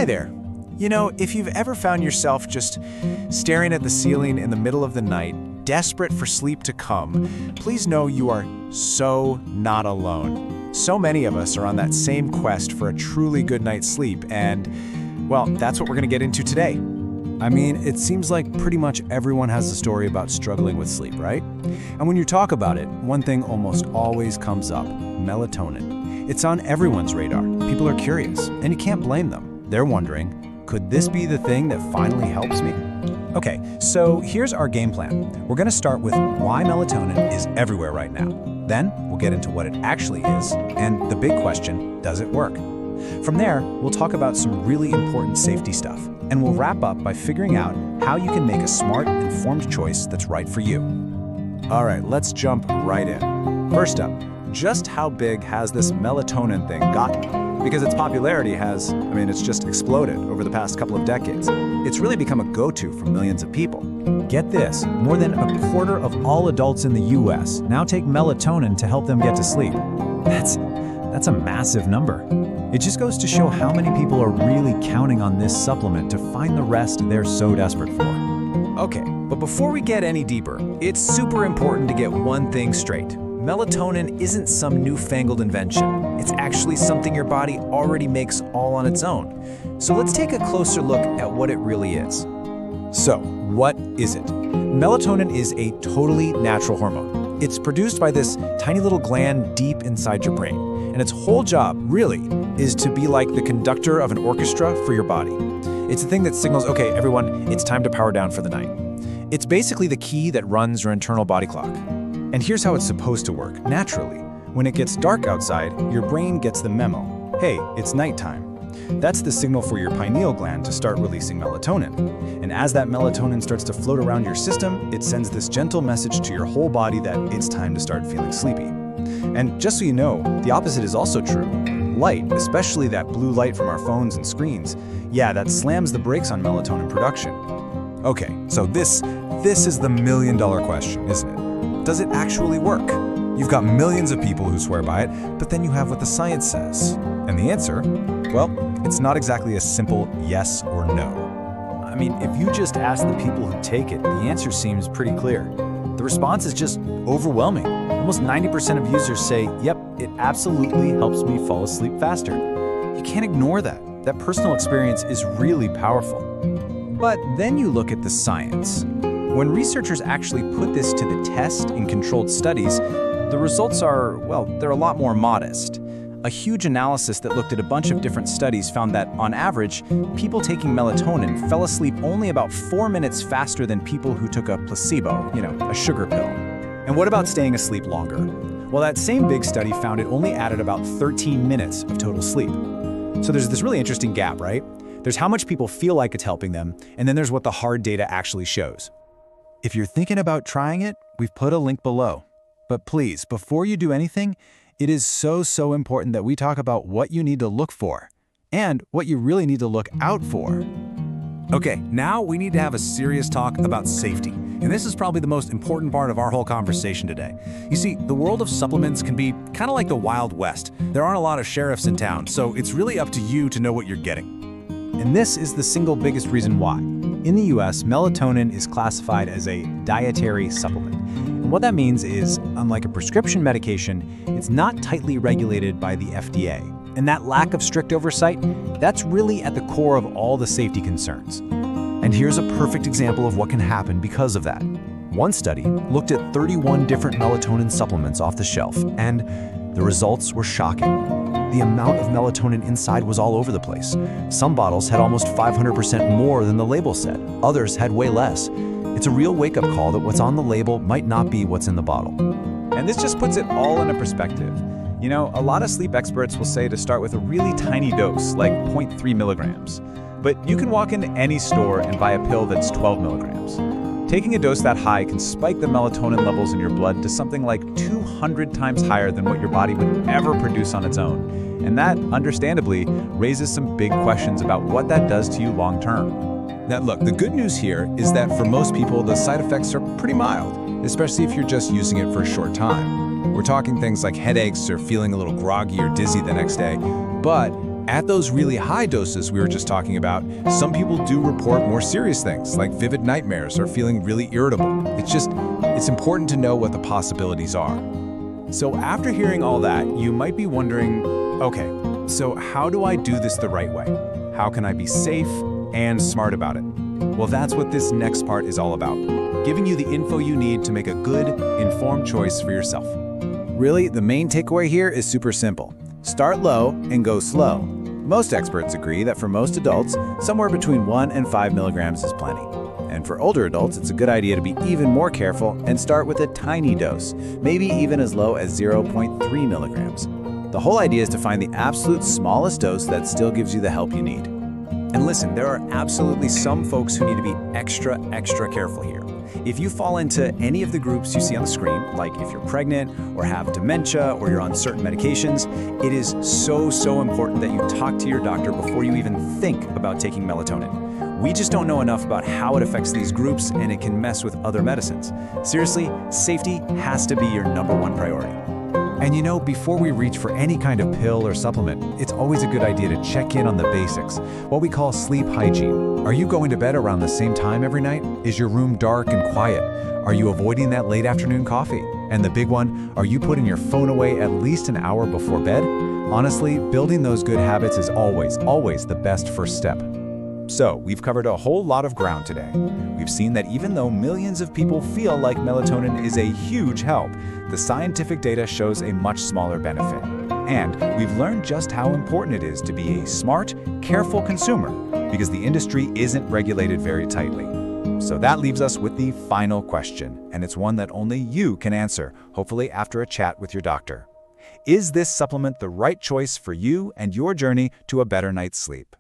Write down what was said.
Hi there. You know, if you've ever found yourself just staring at the ceiling in the middle of the night, desperate for sleep to come, please know you are so not alone. So many of us are on that same quest for a truly good night's sleep, and, well, that's what we're going to get into today. I mean, it seems like pretty much everyone has a story about struggling with sleep, right? And when you talk about it, one thing almost always comes up: melatonin. It's on everyone's radar. People are curious, and you can't blame them. They're wondering, could this be the thing that finally helps me? Okay, so here's our game plan. We're going to start with why melatonin is everywhere right now. Then we'll get into what it actually is, and the big question, does it work? From there, we'll talk about some really important safety stuff, and we'll wrap up by figuring out how you can make a smart, informed choice that's right for you. All right, let's jump right in. First up, just how big has this melatonin thing gotten? Because its popularity it's just exploded over the past couple of decades. It's really become a go-to for millions of people. Get this, more than a quarter of all adults in the US now take melatonin to help them get to sleep. That's a massive number. It just goes to show how many people are really counting on this supplement to find the rest they're so desperate for. Okay, but before we get any deeper, it's super important to get one thing straight. Melatonin isn't some newfangled invention. It's actually something your body already makes all on its own. So let's take a closer look at what it really is. So, what is it? Melatonin is a totally natural hormone. It's produced by this tiny little gland deep inside your brain. And its whole job, really, is to be like the conductor of an orchestra for your body. It's the thing that signals, okay, everyone, it's time to power down for the night. It's basically the key that runs your internal body clock. And here's how it's supposed to work, naturally. When it gets dark outside, your brain gets the memo. Hey, it's nighttime. That's the signal for your pineal gland to start releasing melatonin. And as that melatonin starts to float around your system, it sends this gentle message to your whole body that it's time to start feeling sleepy. And just so you know, the opposite is also true. Light, especially that blue light from our phones and screens, that slams the brakes on melatonin production. Okay, so this is the million-dollar question, isn't it? Does it actually work? You've got millions of people who swear by it, but then you have what the science says. And the answer? Well, it's not exactly a simple yes or no. I mean, if you just ask the people who take it, the answer seems pretty clear. The response is just overwhelming. Almost 90% of users say, yep, it absolutely helps me fall asleep faster. You can't ignore that. That personal experience is really powerful. But then you look at the science. When researchers actually put this to the test in controlled studies, the results are, they're a lot more modest. A huge analysis that looked at a bunch of different studies found that, on average, people taking melatonin fell asleep only about 4 minutes faster than people who took a placebo, a sugar pill. And what about staying asleep longer? Well, that same big study found it only added about 13 minutes of total sleep. So there's this really interesting gap, right? There's how much people feel like it's helping them, and then there's what the hard data actually shows. If you're thinking about trying it, we've put a link below. But please, before you do anything, it is so important that we talk about what you need to look for and what you really need to look out for. Okay, now we need to have a serious talk about safety. And this is probably the most important part of our whole conversation today. You see, the world of supplements can be kind of like the Wild West. There aren't a lot of sheriffs in town, so it's really up to you to know what you're getting. And this is the single biggest reason why. In the US, melatonin is classified as a dietary supplement. And what that means is, unlike a prescription medication, it's not tightly regulated by the FDA. And that lack of strict oversight, that's really at the core of all the safety concerns. And here's a perfect example of what can happen because of that. One study looked at 31 different melatonin supplements off the shelf, and the results were shocking. The amount of melatonin inside was all over the place. Some bottles had almost 500% more than the label said. Others had way less. It's a real wake-up call that what's on the label might not be what's in the bottle. And this just puts it all into perspective. You know, a lot of sleep experts will say to start with a really tiny dose, like 0.3 milligrams. But you can walk into any store and buy a pill that's 12 milligrams. Taking a dose that high can spike the melatonin levels in your blood to something like 200 times higher than what your body would ever produce on its own. And that, understandably, raises some big questions about what that does to you long term. Now look, the good news here is that for most people, the side effects are pretty mild, especially if you're just using it for a short time. We're talking things like headaches or feeling a little groggy or dizzy the next day, but At those really high doses we were just talking about, some people do report more serious things like vivid nightmares or feeling really irritable. It's important to know what the possibilities are. So after hearing all that, you might be wondering, okay, so how do I do this the right way? How can I be safe and smart about it? Well, that's what this next part is all about, giving you the info you need to make a good, informed choice for yourself. Really, the main takeaway here is super simple. Start low and go slow. Most experts agree that for most adults, somewhere between 1 and 5 milligrams is plenty. And for older adults, it's a good idea to be even more careful and start with a tiny dose, maybe even as low as 0.3 milligrams. The whole idea is to find the absolute smallest dose that still gives you the help you need. And listen, there are absolutely some folks who need to be extra careful here. If you fall into any of the groups you see on the screen, like if you're pregnant or have dementia or you're on certain medications, it is so important that you talk to your doctor before you even think about taking melatonin. We just don't know enough about how it affects these groups, and it can mess with other medicines. Seriously, safety has to be your #1 priority. And you know, before we reach for any kind of pill or supplement, it's always a good idea to check in on the basics, what we call sleep hygiene. Are you going to bed around the same time every night? Is your room dark and quiet? Are you avoiding that late afternoon coffee? And the big one, are you putting your phone away at least an hour before bed? Honestly, building those good habits is always the best first step. So, we've covered a whole lot of ground today. We've seen that even though millions of people feel like melatonin is a huge help, the scientific data shows a much smaller benefit. And we've learned just how important it is to be a smart, careful consumer, because the industry isn't regulated very tightly. So that leaves us with the final question, and it's one that only you can answer, hopefully after a chat with your doctor. Is this supplement the right choice for you and your journey to a better night's sleep?